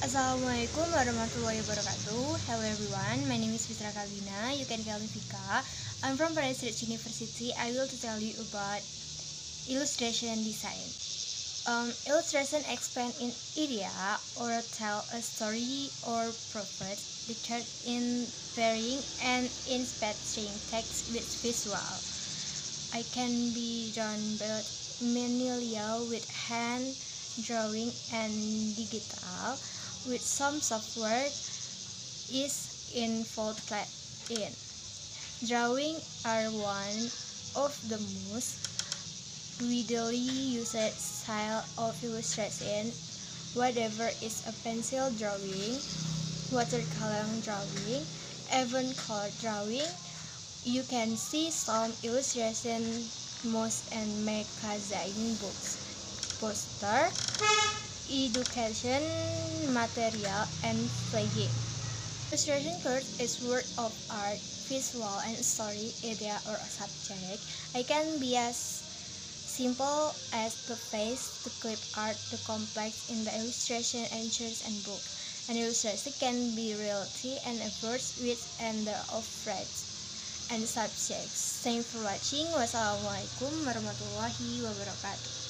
Assalamualaikum warahmatullahi wabarakatuh. Hello everyone, my name is Fitrah. You can call me Vika. I'm from Paris University. I will tell you about illustration and design. Illustration explain an idea or tell a story or purpose pictured in varying and inspiring text with visual. I can be done both manually with hand drawing and digital with some software is involved in. Drawing are one of the most widely used style of illustration, whether it's a pencil drawing, watercolor drawing, even color drawing. You can see some illustration most and magazine books, poster, education material, and playing. Illustration card is work of art, visual and story idea or a subject. It can be as simple as the face, the clip art, the complex in the illustration entries and book. An illustration can be reality and efforts with and the of friends and subjects. Thanks for watching. Wassalamualaikum warahmatullahi wabarakatuh.